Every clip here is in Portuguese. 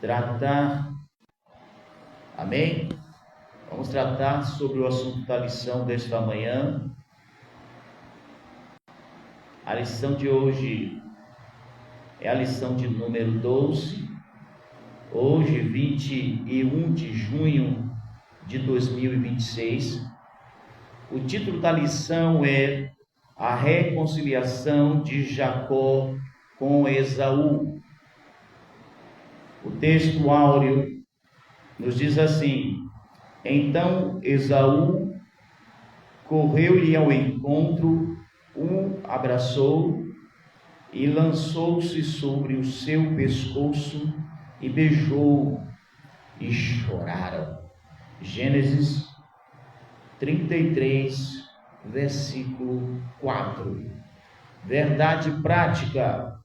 tratar, amém? Vamos tratar sobre o assunto da lição desta manhã. A lição de hoje é a lição de número 12, hoje 21 de junho de 2026. O título da lição é A Reconciliação de Jacó com Esaú. O texto áureo nos diz assim: Então Esaú correu-lhe ao encontro, o abraçou e lançou-se sobre o seu pescoço e beijou, e choraram. Gênesis 33, versículo 4. Verdade prática: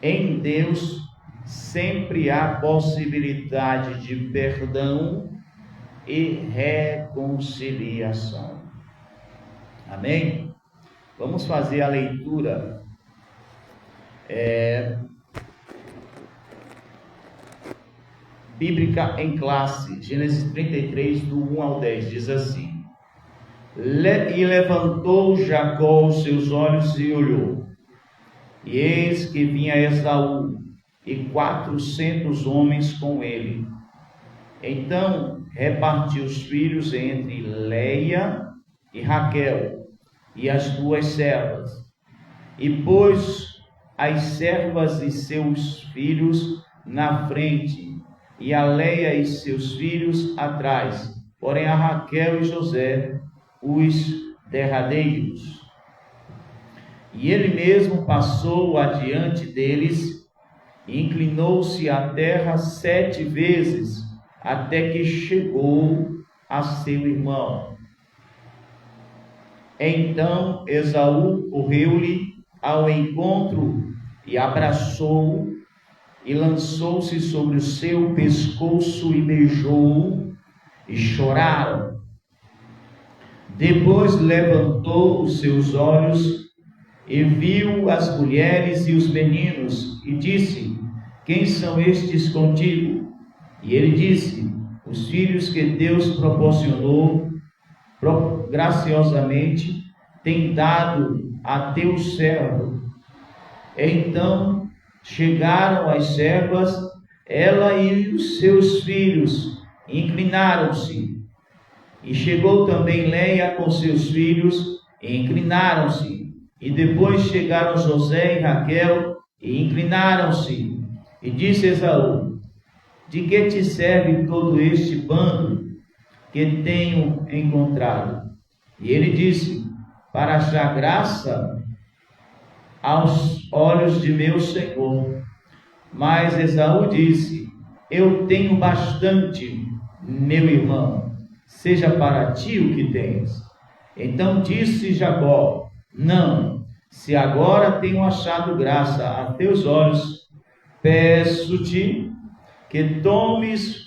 em Deus sempre há possibilidade de perdão e reconciliação. Amém? Vamos fazer a leitura bíblica em classe. Gênesis 33, do 1 ao 10, diz assim: E levantou Jacó os seus olhos e olhou, e eis que vinha Esaú, e 400 homens com ele. Então repartiu os filhos entre Leia e Raquel, e as duas servas, e pôs as servas e seus filhos na frente, e a Leia e seus filhos atrás, porém a Raquel e José os derradeiros. E ele mesmo passou adiante deles, e inclinou-se à terra 7 vezes, até que chegou a seu irmão. Então Esaú correu-lhe ao encontro e abraçou, e lançou-se sobre o seu pescoço e beijou, e choraram. Depois levantou os seus olhos e viu as mulheres e os meninos, e disse: Quem são estes contigo? E ele disse: Os filhos que Deus proporcionou graciosamente tem dado a teu servo. Então chegaram as servas, ela e os seus filhos, inclinaram-se. E chegou também Leia com seus filhos, e inclinaram-se. E depois chegaram José e Raquel, e inclinaram-se. E disse Esaú: De que te serve todo este bando que tenho encontrado? E ele disse: Para achar graça aos olhos de meu senhor. Mas Esaú disse: Eu tenho bastante, meu irmão, seja para ti o que tens. Então disse Jacó: Não, se agora tenho achado graça a teus olhos, peço-te que tomes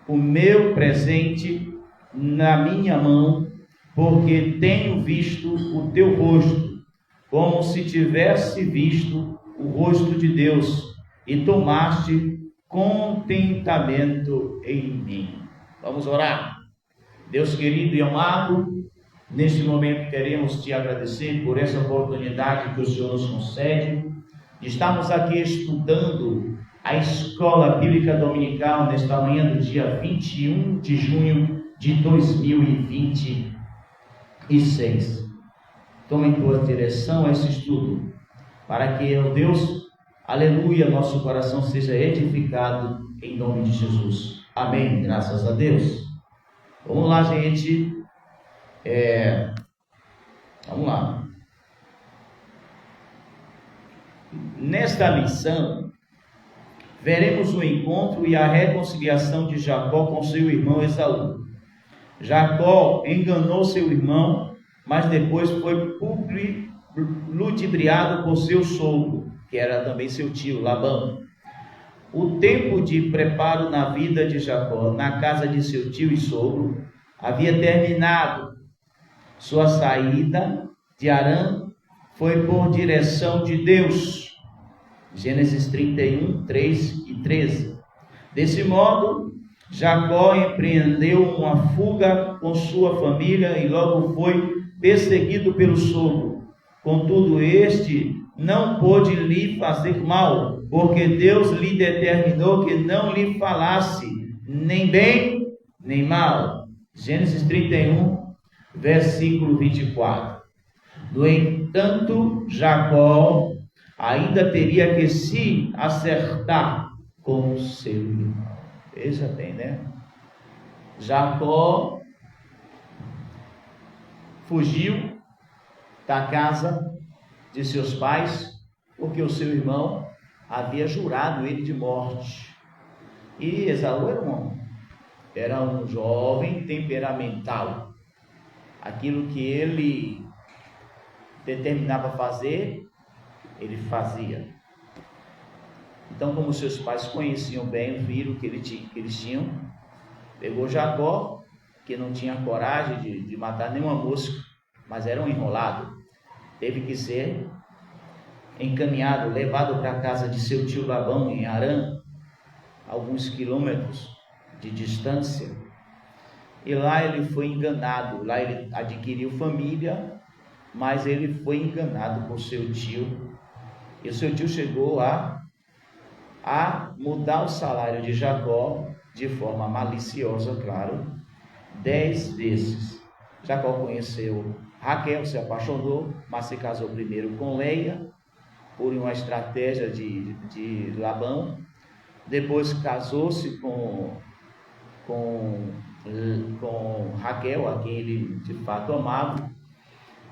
o meu presente na minha mão, porque tenho visto o teu rosto, como se tivesse visto o rosto de Deus, e tomaste contentamento em mim. Vamos orar. Deus querido e amado, neste momento queremos te agradecer por essa oportunidade que o Senhor nos concede. Estamos aqui estudando a Escola Bíblica Dominical nesta manhã do dia 21 de junho de 2026. Toma em tua direção esse estudo, para que, ó Deus, aleluia, nosso coração seja edificado em nome de Jesus. Amém, graças a Deus. Vamos lá, gente. Vamos lá. Nesta lição, veremos o encontro e a reconciliação de Jacó com seu irmão Esaú. Jacó enganou seu irmão, mas depois foi ludibriado por seu sogro, que era também seu tio, Labão. O tempo de preparo na vida de Jacó, na casa de seu tio e sogro, havia terminado. Sua saída de Harã foi por direção de Deus. Gênesis 31, 3 e 13. Desse modo, Jacó empreendeu uma fuga com sua família e logo foi perseguido pelo sogro. Contudo, este não pôde lhe fazer mal, porque Deus lhe determinou que não lhe falasse nem bem nem mal. Gênesis 31, versículo 24. No entanto, Jacó ainda teria que se acertar com o seu irmão. Veja bem, né? Jacó fugiu da casa de seus pais, porque o seu irmão havia jurado ele de morte. E Esaú era um jovem temperamental. Aquilo que ele determinava fazer, ele fazia. Então, como seus pais conheciam bem, viram que eles tinham, pegou Jacó, que não tinha coragem de matar nenhuma mosca, mas era um enrolado. Teve que ser encaminhado, levado para a casa de seu tio Labão em Harã, alguns quilômetros de distância. E lá ele foi enganado, lá ele adquiriu família, mas ele foi enganado por seu tio. E o seu tio chegou a mudar o salário de Jacó de forma maliciosa, claro, 10 vezes. Jacó conheceu Raquel, se apaixonou, mas se casou primeiro com Leia, por uma estratégia de Labão. Depois casou-se com Raquel, a quem ele de fato amava.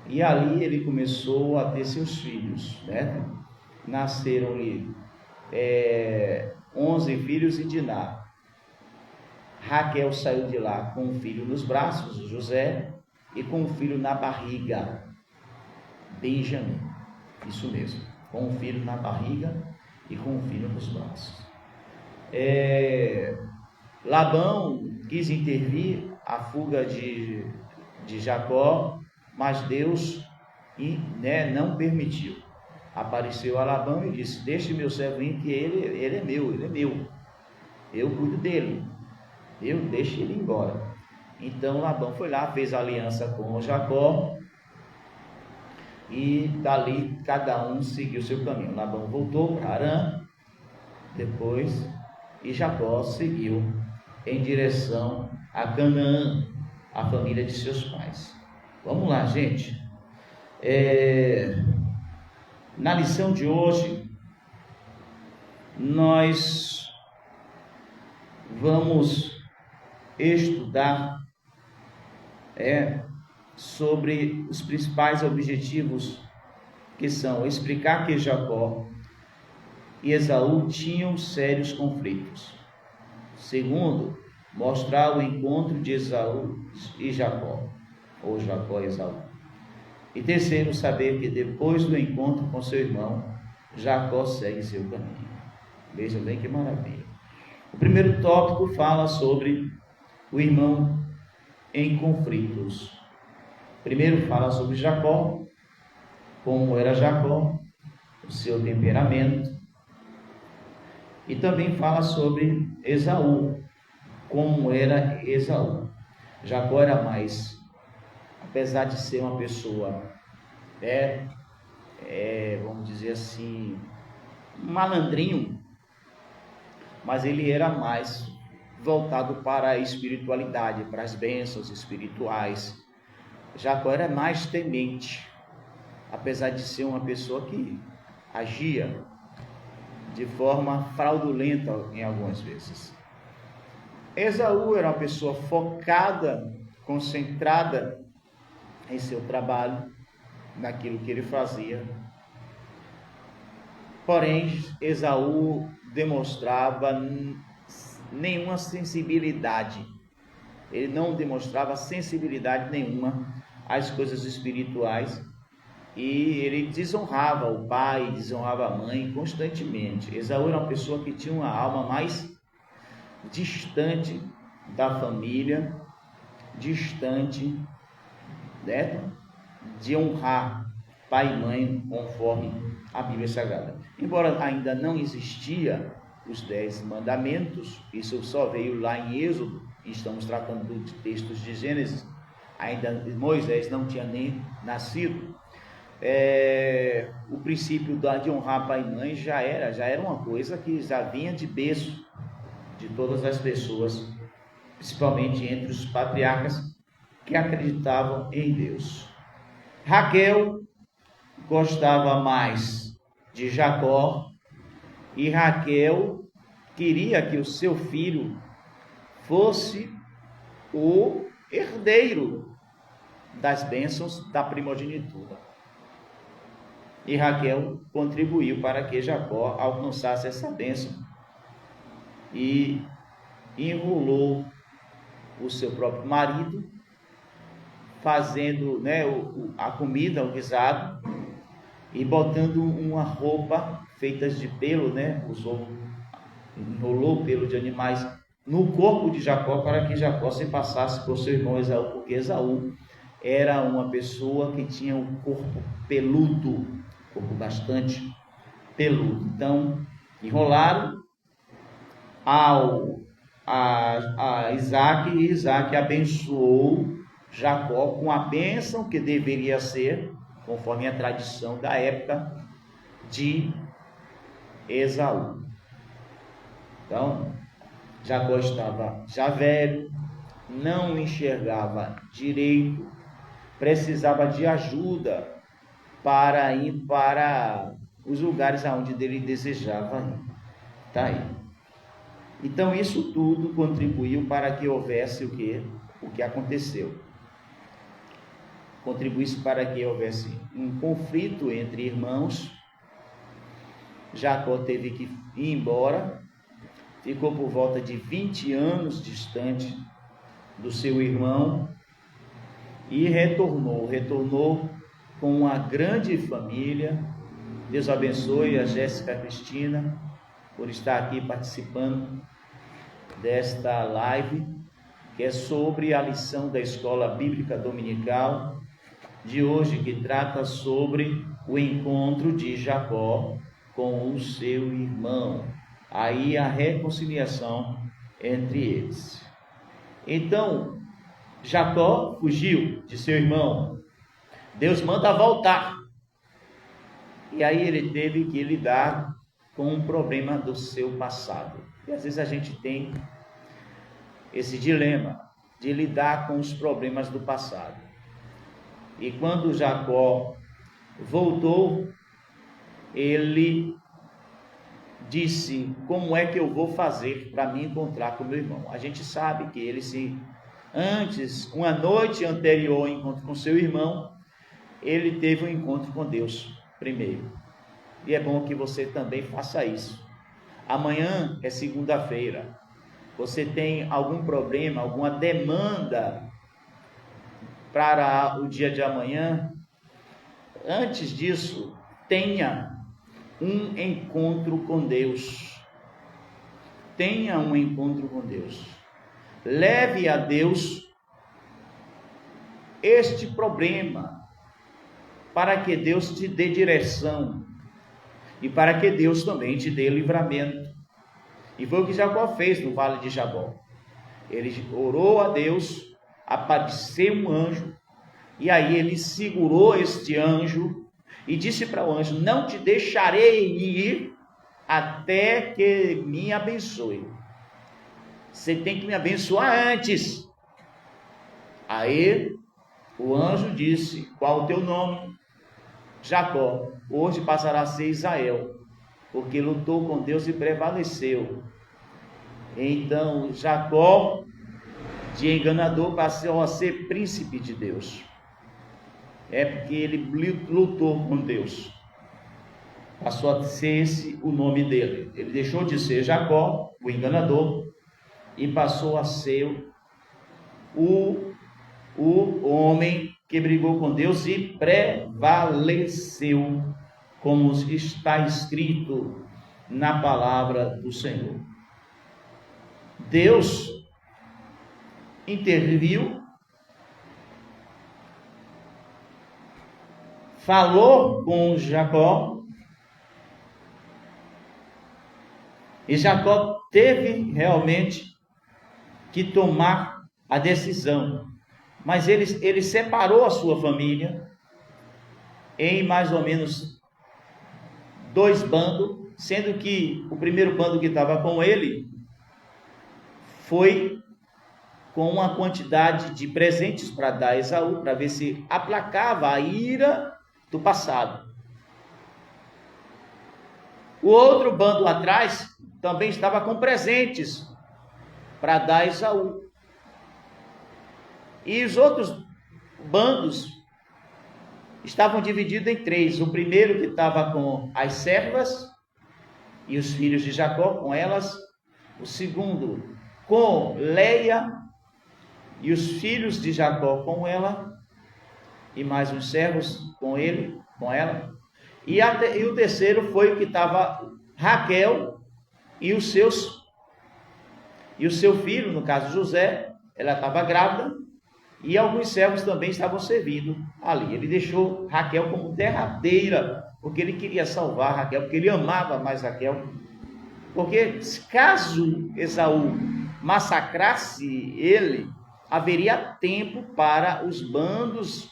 E ali ele começou a ter seus filhos, né? Nasceram-lhe 11 filhos e Diná. Raquel saiu de lá com um filho nos braços, José, e com um filho na barriga, Benjamim. Isso mesmo, com um filho na barriga e com um filho nos braços. Labão quis intervir a fuga de Jacó, mas Deus não permitiu. Apareceu a Labão e disse: deixe meu servo ir, que ele é meu, eu cuido dele, deixe ele embora. Então Labão foi lá, fez aliança com Jacó, e dali cada um seguiu seu caminho. Labão voltou para Harã depois, e Jacó seguiu em direção a Canaã, a família de seus pais. Vamos lá, gente. Na lição de hoje, nós vamos estudar sobre os principais objetivos, que são explicar que Jacó e Esaú tinham sérios conflitos. Segundo, mostrar o encontro de Esaú e Jacó, ou Jacó e Esaú. E terceiro, saber que depois do encontro com seu irmão, Jacó segue seu caminho. Veja bem que maravilha. O primeiro tópico fala sobre o irmão em conflitos. Primeiro fala sobre Jacó, como era Jacó, o seu temperamento. E também fala sobre Esaú, como era Esaú. Jacó era mais, apesar de ser uma pessoa, vamos dizer assim, malandrinho, mas ele era mais voltado para a espiritualidade, para as bênçãos espirituais. Jacó era mais temente, apesar de ser uma pessoa que agia de forma fraudulenta em algumas vezes. Esaú era uma pessoa focada, concentrada em seu trabalho, naquilo que ele fazia. Porém, Esaú demonstrava nenhuma sensibilidade. Ele não demonstrava sensibilidade nenhuma às coisas espirituais, e ele desonrava o pai, desonrava a mãe constantemente. Esaú era uma pessoa que tinha uma alma mais distante da família, distante, de honrar pai e mãe, conforme a Bíblia Sagrada. Embora ainda não existia os 10 mandamentos. Isso só veio lá em Êxodo, e estamos tratando de textos de Gênesis. Ainda Moisés não tinha nem nascido. O princípio de honrar pai e mãe já era uma coisa que já vinha de berço de todas as pessoas, principalmente entre os patriarcas que acreditavam em Deus. Raquel gostava mais de Jacó, e Raquel queria que o seu filho fosse o herdeiro das bênçãos da primogenitura. E Raquel contribuiu para que Jacó alcançasse essa bênção e enrolou o seu próprio marido, fazendo, a comida, o guisado, e botando uma roupa feita de pelo, enrolou pelo de animais no corpo de Jacó, para que Jacó se passasse por seu irmão Esaú, porque Esaú era uma pessoa que tinha um corpo peludo, corpo bastante peludo. Então, enrolaram a Isaac, e Isaac abençoou Jacó com a bênção que deveria ser, conforme a tradição da época, de Esaú. Então, Jacó estava já velho, não enxergava direito, precisava de ajuda para ir para os lugares aonde ele desejava ir. Tá aí. Então, isso tudo contribuiu para que houvesse o que aconteceu. Contribuísse para que houvesse um conflito entre irmãos. Jacó teve que ir embora, ficou por volta de 20 anos distante do seu irmão e retornou com uma grande família. Deus abençoe a Jéssica Cristina por estar aqui participando desta live, que é sobre a lição da Escola Bíblica Dominical de hoje, que trata sobre o encontro de Jacó com o seu irmão, aí a reconciliação entre eles. Então, Jacó fugiu de seu irmão, Deus manda voltar, e aí ele teve que lidar com um problema do seu passado. E às vezes a gente tem esse dilema de lidar com os problemas do passado. E quando Jacó voltou, ele disse: como é que eu vou fazer para me encontrar com meu irmão? A gente sabe que ele uma noite anterior ao encontro com seu irmão, ele teve um encontro com Deus primeiro. E é bom que você também faça isso. Amanhã é segunda-feira. Você tem algum problema, alguma demanda para o dia de amanhã? Antes disso, tenha um encontro com Deus. Tenha um encontro com Deus. Leve a Deus este problema, para que Deus te dê direção e para que Deus também te dê livramento. E foi o que Jacó fez no Vale de Jabó. Ele orou a Deus, apareceu um anjo, e aí ele segurou este anjo e disse para o anjo: não te deixarei ir até que me abençoe. Você tem que me abençoar antes. Aí o anjo disse: qual o teu nome? Jacó. Hoje passará a ser Israel, porque lutou com Deus e prevaleceu. Então Jacó, de enganador, passou a ser príncipe de Deus. É porque ele lutou com Deus. Passou a ser esse o nome dele. Ele deixou de ser Jacó, o enganador, e passou a ser o homem que brigou com Deus e prevaleceu, como está escrito na palavra do Senhor. Deus interviu, falou com Jacó, E Jacó teve realmente que tomar a decisão. Mas ele separou a sua família em mais ou menos 2 bandos, sendo que o primeiro bando que estava com ele foi com uma quantidade de presentes para dar a Esaú, para ver se aplacava a ira do passado. O outro bando atrás também estava com presentes para dar a Esaú. E os outros bandos estavam divididos em 3. O primeiro que estava com as servas e os filhos de Jacó com elas. O segundo com Leia e os filhos de Jacó com ela. E mais uns servos com ele, com ela. E o terceiro foi o que estava Raquel e o seu filho, no caso José. Ela estava grávida. E alguns servos também estavam servindo ali. Ele deixou Raquel como derradeira, porque ele queria salvar Raquel, porque ele amava mais Raquel. Porque caso Esaú massacrasse ele, haveria tempo para os bandos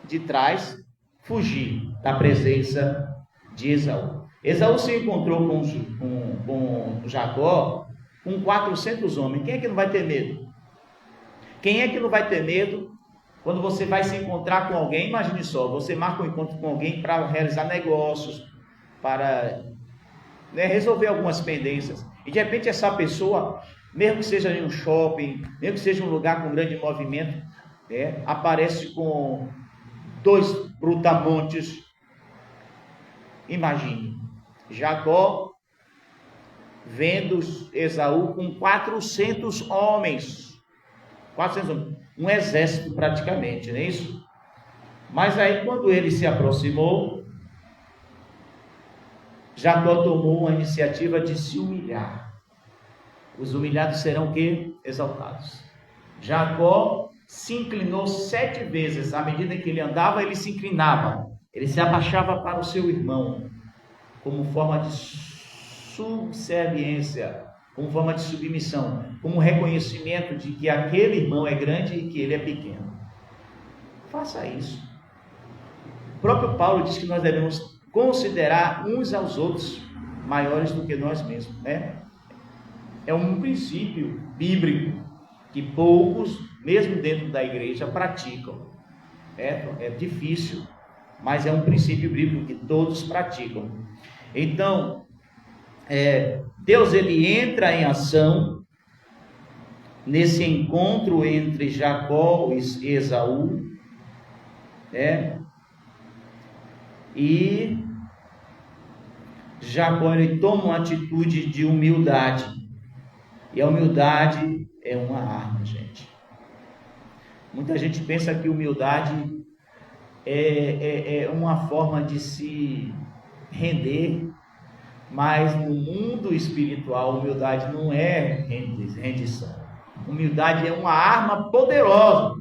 de trás fugir da presença de Esaú. Esaú se encontrou com Jacó com 400 homens. Quem é que não vai ter medo? Quem é que não vai ter medo quando você vai se encontrar com alguém? Imagine só, você marca um encontro com alguém para realizar negócios, para resolver algumas pendências. E de repente essa pessoa, mesmo que seja em um shopping, mesmo que seja um lugar com grande movimento, aparece com 2 brutamontes. Imagine, Jacó vendo Esaú com 400 homens. 400 homens, um exército praticamente, não é isso? Mas aí quando ele se aproximou, Jacó tomou a iniciativa de se humilhar. Os humilhados serão o quê? Exaltados. Jacó se inclinou 7 vezes. À medida que ele andava, ele se inclinava. Ele se abaixava para o seu irmão, como forma de subserviência, como forma de submissão, como reconhecimento de que aquele irmão é grande e que ele é pequeno. Faça isso. O próprio Paulo diz que nós devemos considerar uns aos outros maiores do que nós mesmos, né? É um princípio bíblico que poucos, mesmo dentro da igreja, praticam. É difícil, mas é um princípio bíblico que todos praticam. Então, Deus ele entra em ação nesse encontro entre Jacó e Esaú, e Jacó ele toma uma atitude de humildade, e a humildade é uma arma, gente. Muita gente pensa que humildade é uma forma de se render, mas no mundo espiritual, humildade não é rendição. Humildade é uma arma poderosa.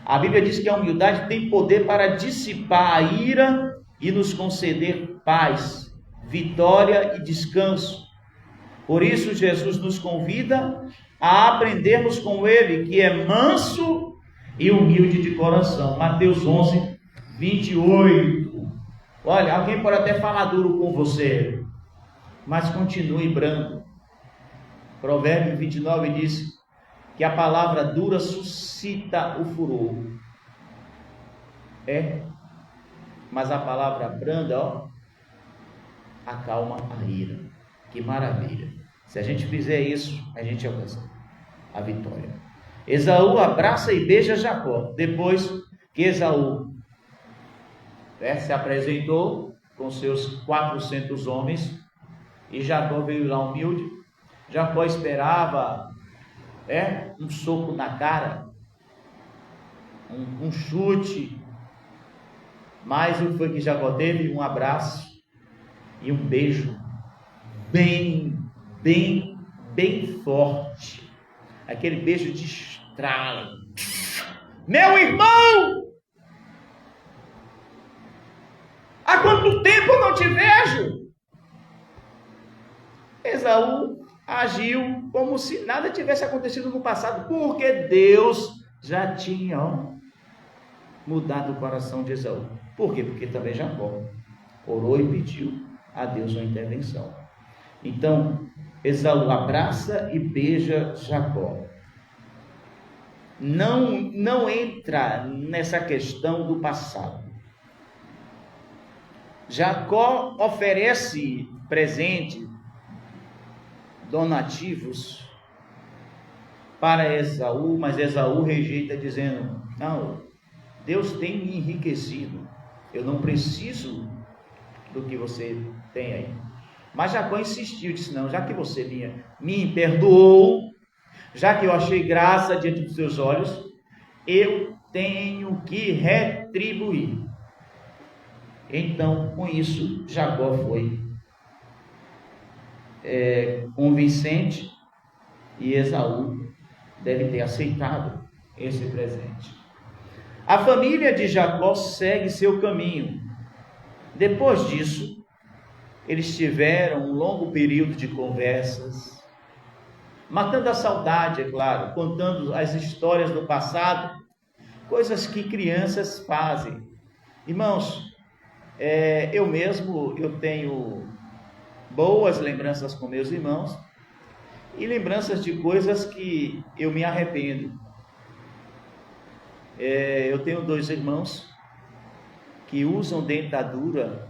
A Bíblia diz que a humildade tem poder para dissipar a ira e nos conceder paz, vitória e descanso. Por isso, Jesus nos convida a aprendermos com Ele, que é manso e humilde de coração. Mateus 11, 28. Olha, alguém pode até falar duro com você, mas continue brando. Provérbio 29 diz que a palavra dura suscita o furor. Mas a palavra branda, acalma a ira. Que maravilha. Se a gente fizer isso, a gente alcança a vitória. Esaú abraça e beija Jacó. Depois que Esaú se apresentou com seus 400 homens, e Jacó veio lá humilde. Jacó esperava um soco na cara, um chute, mas o que foi que Jacó teve? Um abraço e um beijo bem forte, aquele beijo de estralo. Meu irmão, há quanto tempo eu não te vejo? Esaú agiu como se nada tivesse acontecido no passado, porque Deus já tinha mudado o coração de Esaú. Por quê? Porque também Jacó orou e pediu a Deus uma intervenção. Então, Esaú abraça e beija Jacó. Não entra nessa questão do passado. Jacó oferece presente, donativos para Esaú, mas Esaú rejeita dizendo: não, Deus tem me enriquecido, eu não preciso do que você tem aí. Mas Jacó insistiu, disse: não, já que você me perdoou, já que eu achei graça diante dos seus olhos, eu tenho que retribuir. Então, com isso, Jacó foi convincente, e Esaú deve ter aceitado esse presente. A família de Jacó segue seu caminho. Depois disso, eles tiveram um longo período de conversas, matando a saudade, é claro, contando as histórias do passado, coisas que crianças fazem. Irmãos, eu tenho boas lembranças com meus irmãos e lembranças de coisas que eu me arrependo. Eu tenho 2 irmãos que usam dentadura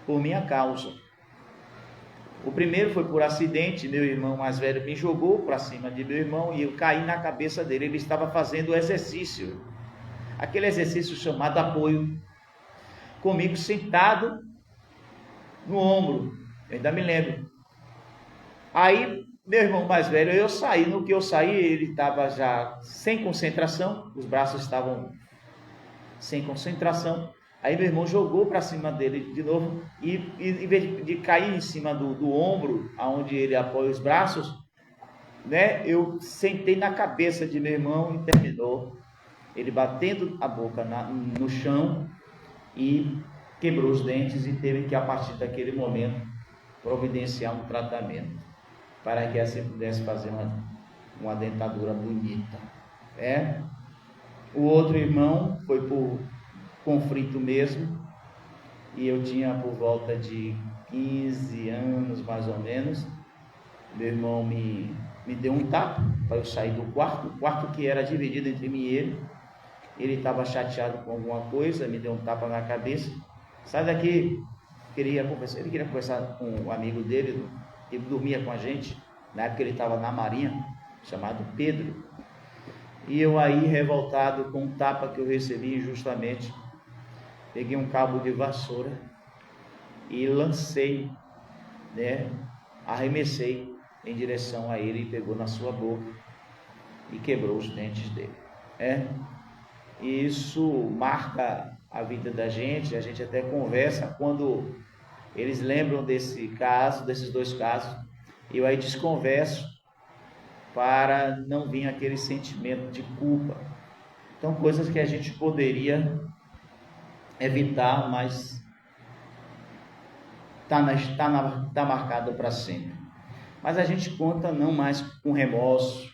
por minha causa. O primeiro foi por acidente, meu irmão mais velho me jogou para cima de meu irmão e eu caí na cabeça dele. Ele estava fazendo exercício, aquele exercício chamado apoio, comigo sentado no ombro, eu ainda me lembro. Aí meu irmão mais velho, eu saí, no que eu saí ele estava já sem concentração, os braços estavam sem concentração. Aí meu irmão jogou para cima dele de novo e em vez de cair em cima do ombro, aonde ele apoia os braços, né, eu sentei na cabeça de meu irmão e terminou ele batendo a boca no chão e quebrou os dentes e teve que, a partir daquele momento, providenciar um tratamento para que assim pudesse fazer uma dentadura bonita. O outro irmão foi por conflito mesmo, e eu tinha por volta de 15 anos mais ou menos. Meu irmão me deu um tapa para eu sair do quarto, o quarto que era dividido entre mim e ele estava chateado com alguma coisa, me deu um tapa na cabeça: sai daqui. Ele queria conversar com um amigo dele, ele dormia com a gente, na época ele estava na Marinha, chamado Pedro. E eu aí, revoltado com um tapa que eu recebi injustamente, peguei um cabo de vassoura e lancei, arremessei em direção a ele, e pegou na sua boca e quebrou os dentes dele. E isso marca a vida da gente. A gente até conversa quando eles lembram desse caso, desses 2 casos, eu aí desconverso para não vir aquele sentimento de culpa. Então, coisas que a gente poderia evitar, mas está marcado para sempre. Mas a gente conta não mais com remorso,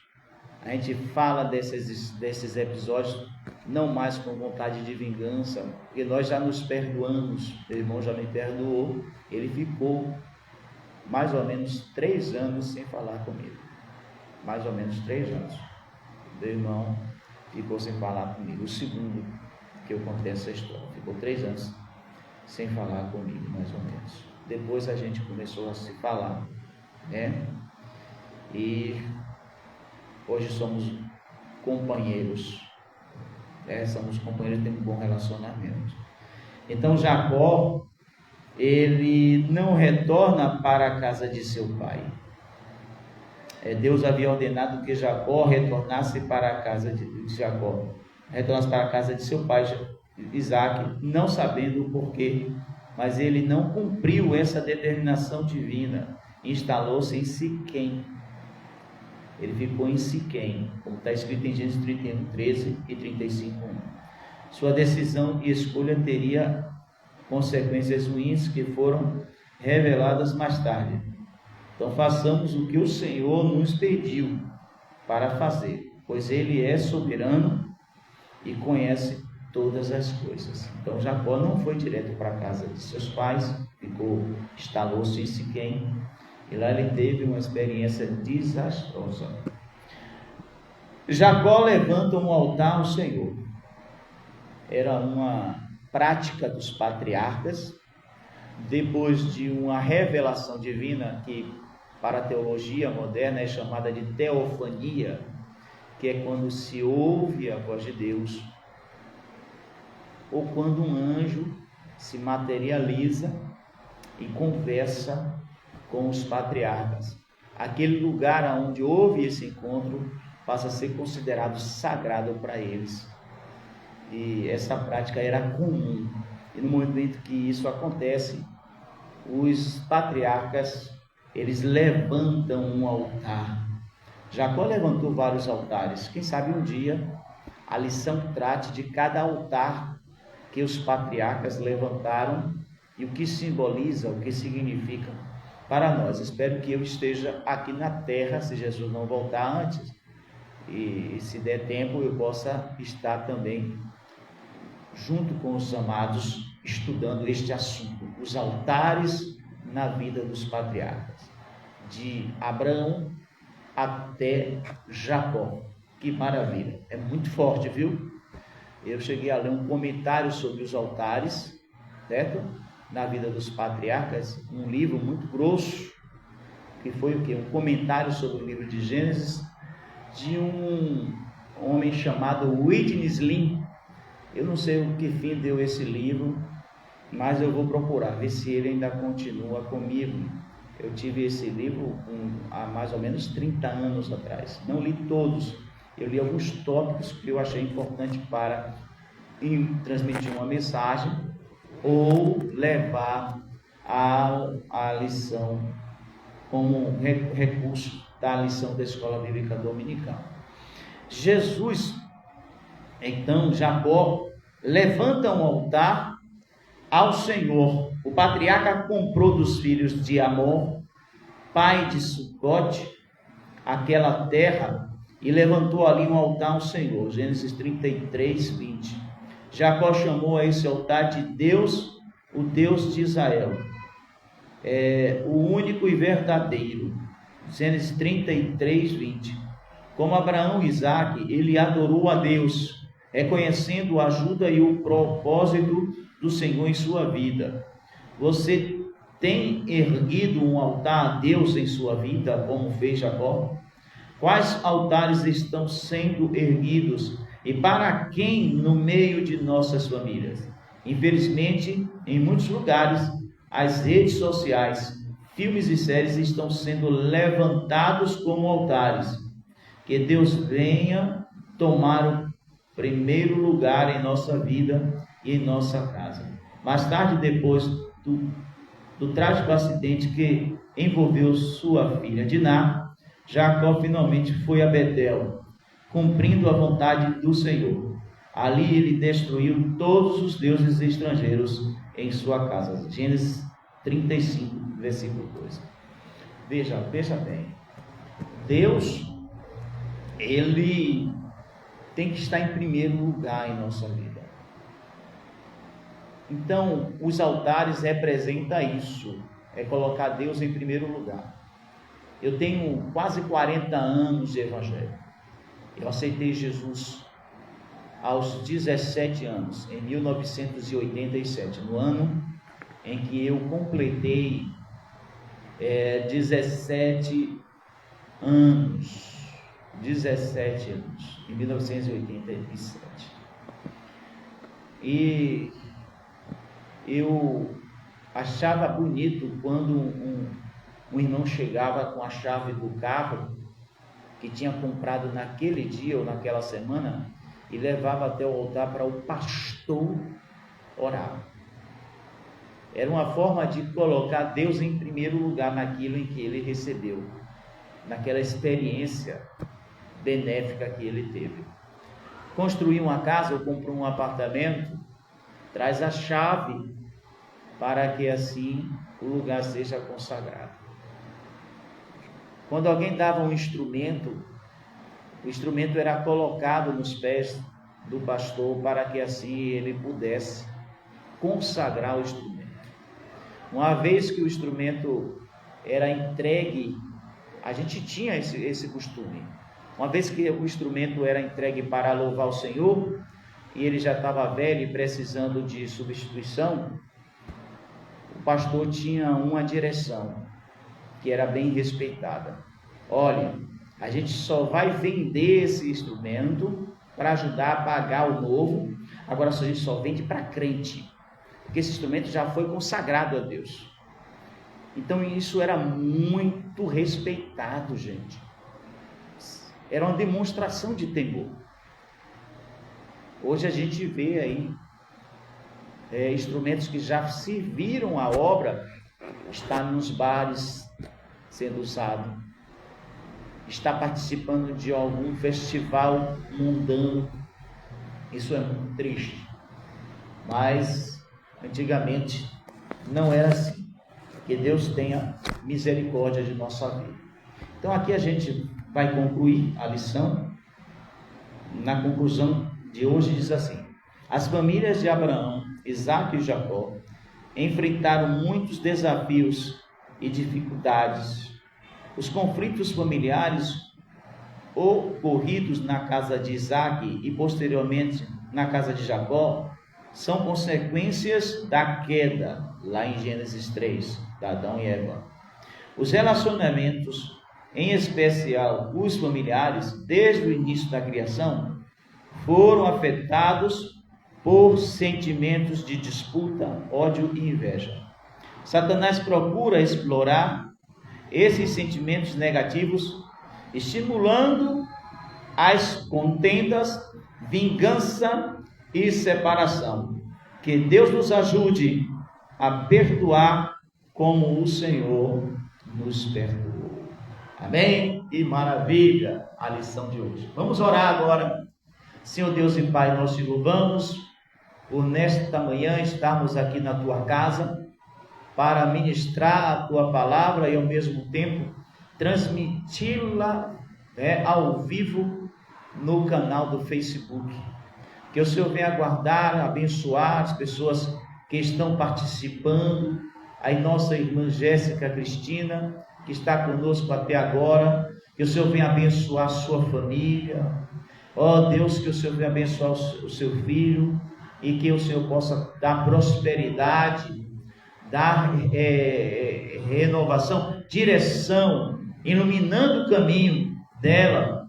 a gente fala desses episódios não mais com vontade de vingança, porque nós já nos perdoamos. Meu irmão já me perdoou, ele ficou mais ou menos 3 anos sem falar comigo. Mais ou menos 3 anos. Meu irmão ficou sem falar comigo. O segundo que eu contei essa história, ficou 3 anos sem falar comigo, mais ou menos. Depois a gente começou a se falar, e hoje somos companheiros, somos companheiros, temos um bom relacionamento. Então Jacó, ele não retorna para a casa de seu pai. Deus havia ordenado que Jacó retornasse para a casa de Jacó, retornasse para a casa de seu pai Isaac, não sabendo o porquê, mas ele não cumpriu essa determinação divina, instalou-se em Siquém. Ele ficou em Siquém, como está escrito em Gênesis 31, 13 e 35, 1. Sua decisão e escolha teria consequências ruins que foram reveladas mais tarde. Então façamos o que o Senhor nos pediu para fazer, pois Ele é soberano e conhece todas as coisas. Então Jacó não foi direto para a casa de seus pais, instalou-se em Siquém, e lá ele teve uma experiência desastrosa. Jacó levanta um altar ao Senhor. Era uma prática dos patriarcas, depois de uma revelação divina que para a teologia moderna é chamada de teofania, que é quando se ouve a voz de Deus, ou quando um anjo se materializa e conversa com os patriarcas. Aquele lugar onde houve esse encontro passa a ser considerado sagrado para eles. E essa prática era comum. E no momento que isso acontece, os patriarcas, eles levantam um altar. Jacó levantou vários altares. Quem sabe um dia a lição trate de cada altar que os patriarcas levantaram e o que simboliza, o que significa para nós. Espero que eu esteja aqui na terra, se Jesus não voltar antes, e se der tempo eu possa estar também junto com os amados estudando este assunto, os altares na vida dos patriarcas, de Abraão até Jacó. Que maravilha, é muito forte, viu? Eu cheguei a ler um comentário sobre os altares, certo? Na vida dos patriarcas, um livro muito grosso, que foi o quê? Um comentário sobre o livro de Gênesis, de um homem chamado Whitney Slim. Eu não sei o que fim deu esse livro, mas eu vou procurar, ver se ele ainda continua comigo. Eu tive esse livro há mais ou menos 30 anos atrás. Não li todos, eu li alguns tópicos que eu achei importante para transmitir uma mensagem ou levar a lição como recurso da lição da Escola Bíblica Dominical. Jesus, então, Jacó levanta um altar ao Senhor. O patriarca comprou dos filhos de Amor, pai de Sucote, aquela terra, e levantou ali um altar ao Senhor. Gênesis 33, 20. Jacó chamou a esse altar de Deus, o Deus de Israel, o único e verdadeiro. Gênesis 33, 20. Como Abraão e Isaque, ele adorou a Deus, reconhecendo a ajuda e o propósito do Senhor em sua vida. Você tem erguido um altar a Deus em sua vida, como fez Jacó? Quais altares estão sendo erguidos e para quem no meio de nossas famílias? Infelizmente, em muitos lugares, as redes sociais, filmes e séries estão sendo levantados como altares. Que Deus venha tomar o primeiro lugar em nossa vida e em nossa casa. Mais tarde, depois do trágico acidente que envolveu sua filha Diná, Jacó finalmente foi a Betel, cumprindo a vontade do Senhor. Ali ele destruiu todos os deuses estrangeiros em sua casa. Gênesis 35, versículo 2. Veja bem. Deus, ele tem que estar em primeiro lugar em nossa vida. Então, os altares representam isso, é colocar Deus em primeiro lugar. Eu tenho quase 40 anos de evangelho. Eu aceitei Jesus aos 17 anos, em 1987, no ano em que eu completei 17 anos, em 1987. E eu achava bonito quando um irmão chegava com a chave do carro que tinha comprado naquele dia ou naquela semana e levava até o altar para o pastor orar. Era uma forma de colocar Deus em primeiro lugar naquilo em que ele recebeu, naquela experiência benéfica que ele teve. Construir uma casa ou comprar um apartamento, traz a chave para que assim o lugar seja consagrado. Quando alguém dava um instrumento, o instrumento era colocado nos pés do pastor para que assim ele pudesse consagrar o instrumento. Uma vez que o instrumento era entregue, a gente tinha esse costume. Uma vez que o instrumento era entregue para louvar o Senhor, e ele já estava velho e precisando de substituição, o pastor tinha uma direção que era bem respeitada. Olha, a gente só vai vender esse instrumento para ajudar a pagar o novo. Agora a gente só vende para crente, porque esse instrumento já foi consagrado a Deus. Então isso era muito respeitado, gente. Era uma demonstração de temor. Hoje a gente vê aí instrumentos que já serviram a obra, está nos bares sendo usado, está participando de algum festival mundano. Isso é muito triste, mas antigamente não era assim. Que Deus tenha misericórdia de nossa vida. Então aqui a gente vai concluir a lição. Na conclusão de hoje diz assim: as famílias de Abraão, Isaque e Jacó enfrentaram muitos desafios e dificuldades. Os conflitos familiares ocorridos na casa de Isaque e posteriormente na casa de Jacó são consequências da queda, lá em Gênesis 3, de Adão e Eva. Os relacionamentos, em especial os familiares, desde o início da criação, foram afetados por sentimentos de disputa, ódio e inveja. Satanás procura explorar esses sentimentos negativos, estimulando as contendas, vingança e separação. Que Deus nos ajude a perdoar como o Senhor nos perdoou. Amém? E maravilha a lição de hoje. Vamos orar agora. Senhor Deus e Pai, nós te louvamos por nesta manhã estarmos aqui na tua casa para ministrar a tua palavra e ao mesmo tempo transmiti-la ao vivo no canal do Facebook. Que o Senhor venha guardar, abençoar as pessoas que estão participando, a nossa irmã Jéssica Cristina, que está conosco até agora. Que o Senhor venha abençoar a sua família. Ó Deus, que o Senhor venha abençoar o seu filho e que o Senhor possa dar prosperidade, dar renovação, direção, iluminando o caminho dela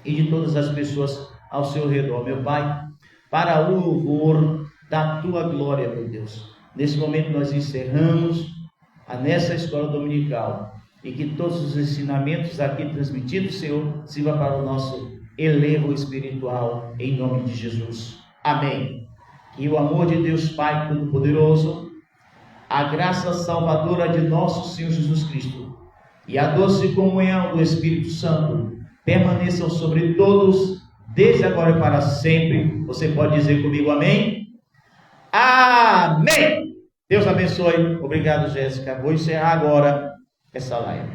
e de todas as pessoas ao seu redor, meu Pai, para o louvor da tua glória, meu Deus. Nesse momento nós encerramos nessa escola dominical e que todos os ensinamentos aqui transmitidos, Senhor, sirva para o nosso elevo espiritual, em nome de Jesus. Amém. Que o amor de Deus Pai Todo-Poderoso, a graça salvadora de nosso Senhor Jesus Cristo e a doce comunhão do Espírito Santo permaneçam sobre todos, desde agora e para sempre. Você pode dizer comigo amém? Amém! Deus abençoe. Obrigado, Jéssica. Vou encerrar agora essa live.